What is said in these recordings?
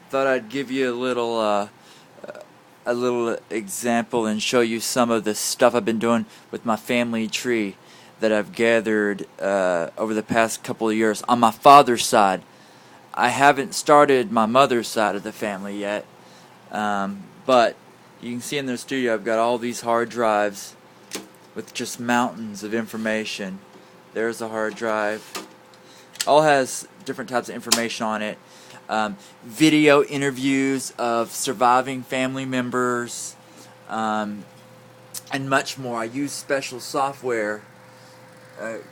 thought I'd give you a little example and show you some of the stuff I've been doing with my family tree that I've gathered over the past couple of years on my father's side. I haven't started my mother's side of the family yet, but you can see in the studio I've got all these hard drives with just mountains of information. There's a hard drive. All has different types of information on it. Video interviews of surviving family members, and much more. I use special software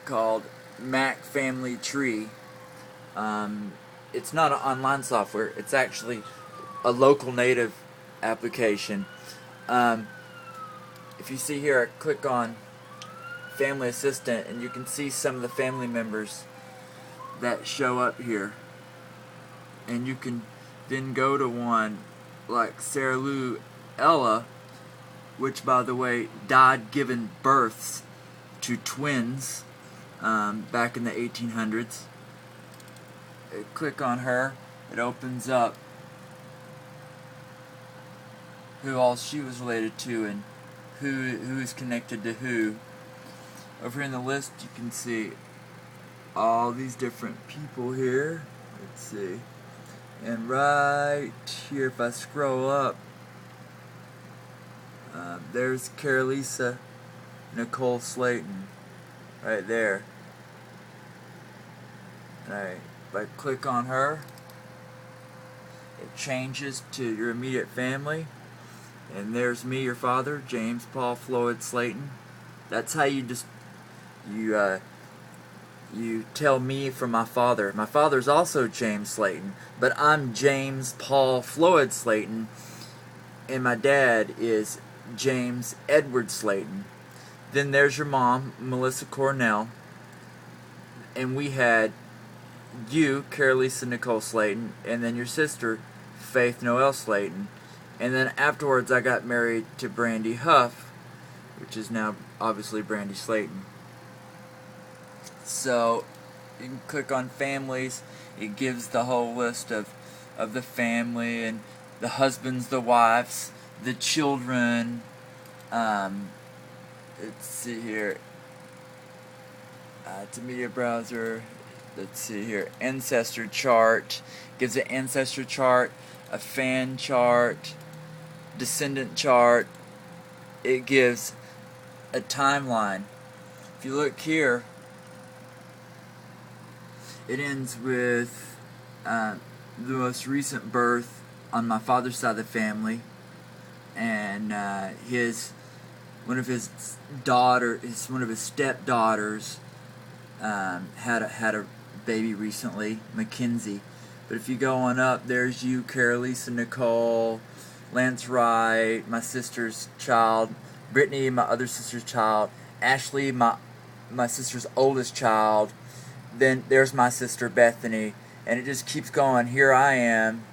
called Mac Family Tree. It's not an online software. It's actually a local native application. If you see here, I click on Family Assistant, and you can see some of the family members that show up here. And you can then go to one like Sarah Lou Ella, which, by the way, died giving births to twins back in the 1800s. Click on her. It opens up who all she was related to and who is connected to who. Over here in the list, you can see all these different people here. Let's see. And right here, if I scroll up, there's Carolisa Nicole Slayton, right there. Alright, if I click on her, it changes to your immediate family. And there's me, your father, James Paul Floyd Slayton. That's how you you tell me from my father. My father's also James Slayton, but I'm James Paul Floyd Slayton, and my dad is James Edward Slayton. Then there's your mom, Melissa Cornell, and we had you, Carolisa Nicole Slayton, and then your sister, Faith Noel Slayton. And then afterwards I got married to Brandy Huff, which is now obviously Brandy Slayton. So you can click on families. It gives the whole list of the family and the husbands, the wives, the children. Let's see here. It's a media browser. Let's see here. Ancestor chart. Gives an ancestor chart, a fan chart, descendant chart. It gives a timeline. If you look here, it ends with the most recent birth on my father's side of the family, and one of his stepdaughters had a baby recently, Mackenzie. But if you go on up, there's you, Carolisa Nicole, Lance Wright, my sister's child, Brittany, my other sister's child, Ashley, my sister's oldest child. Then there's my sister Bethany, and it just keeps going. Here I am,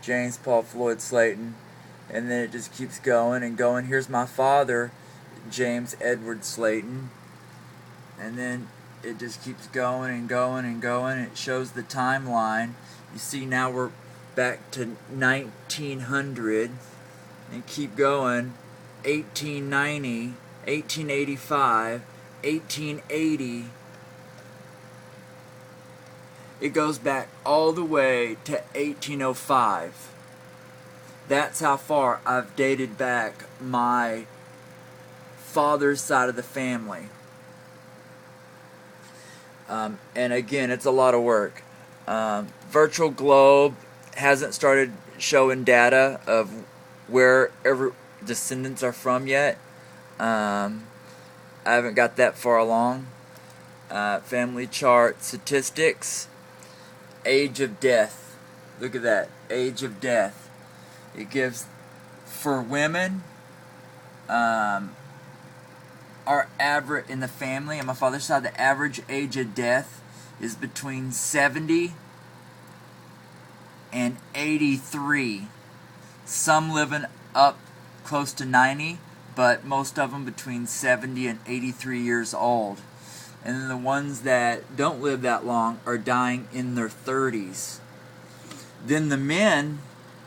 James Paul Floyd Slayton, and then it just keeps going and going. Here's my father, James Edward Slayton, and then it just keeps going and going and going. It shows the timeline. You see, now we're back to 1900, and keep going. 1890, 1885, 1880. It goes back all the way to 1805. That's how far I've dated back my father's side of the family. And again, it's a lot of work. Virtual Globe hasn't started showing data of where every descendants are from yet. I haven't got that far along. Family chart statistics. Age of death. Look at that. Age of death. It gives, for women, our average in the family, on my father's side, the average age of death is between 70 and 83. Some living up close to 90, but most of them between 70 and 83 years old. And then the ones that don't live that long are dying in their 30s. Then the men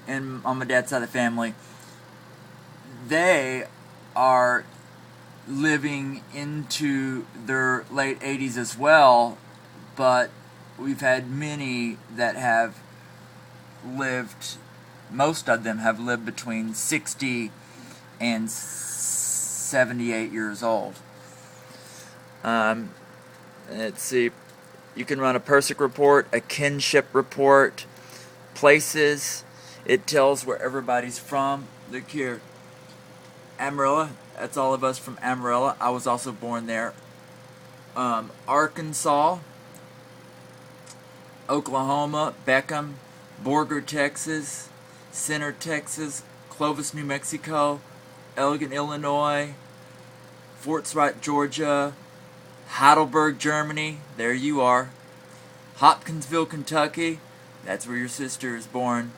and on my dad's side of the family, they are living into their late 80s as well, but we've had many that have lived, most of them have lived between 60 and 78 years old. Let's see, you can run a PERSIC report, a kinship report, places. It tells where everybody's from. Look here, Amarillo, that's all of us from Amarillo. I was also born there. Arkansas, Oklahoma, Beckham, Borger, Texas, Center, Texas, Clovis, New Mexico, Elgin, Illinois, Fort Wright, Georgia, Heidelberg, Germany, there you are, Hopkinsville, Kentucky, that's where your sister is born,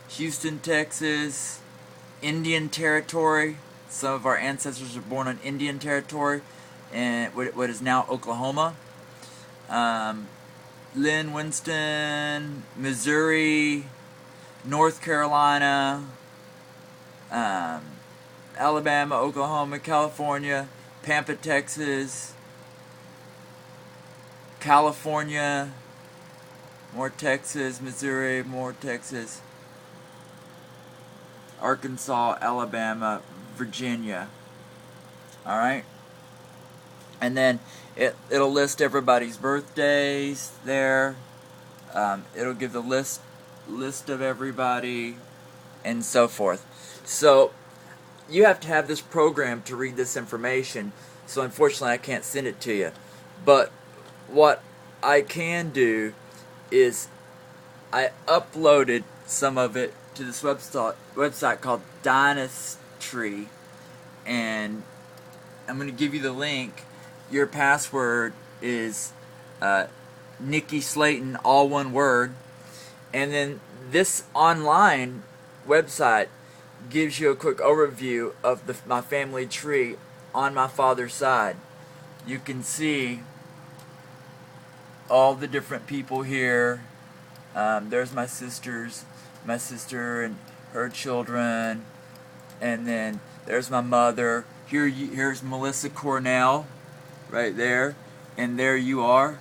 Houston, Texas, Indian Territory, some of our ancestors were born on Indian Territory, and what is now Oklahoma, Lynn, Winston, Missouri, North Carolina, Alabama, Oklahoma, California, Pampa, Texas, California, more Texas, Missouri, more Texas, Arkansas, Alabama, Virginia. Alright? And then it'll list everybody's birthdays there. It'll give the list of everybody and so forth. So you have to have this program to read this information. So unfortunately I can't send it to you. But what I can do is I uploaded some of it to this website called Dynasty, and I'm going to give you the link. Your password is Nikki Slayton, all one word, and then this online website gives you a quick overview of my family tree on my father's side. You can see all the different people here. There's my sister and her children, and then there's my mother. Here's Melissa Cornell, right there, and there you are,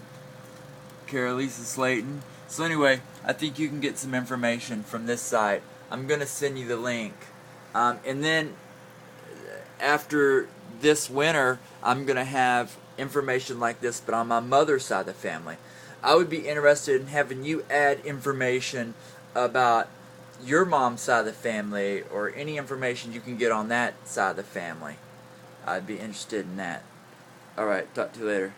Carolisa Slayton. So anyway, I think you can get some information from this site. I'm going to send you the link. And then after this winter, I'm going to have information like this, but on my mother's side of the family. I would be interested in having you add information about your mom's side of the family, or any information you can get on that side of the family. I'd be interested in that. Alright, talk to you later.